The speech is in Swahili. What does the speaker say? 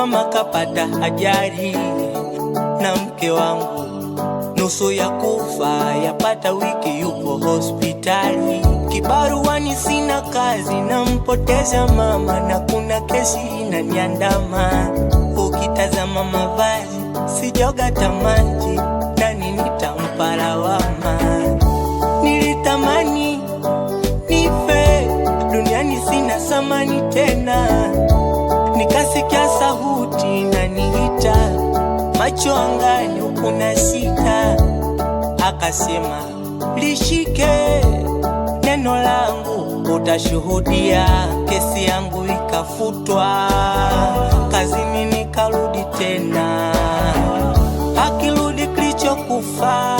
mama kapata ajali na mke wangu nusu ya kufa, yapata wiki yupo hospitali. Kibaruani sina kazi, nampoteza mama na kuna kesi inaniandama. Ukitazama mavazi sijoga tamaji, nani nitampa lawama? Nilitamani nife duniani, sina samani tena. Nikasikia sauti inaniita, macho angani ukunasika. Akasema lishike neno langu, utashuhudia. Kesi yangu ikafutwa, kazini nikarudi tena. Akirudi kilichokufa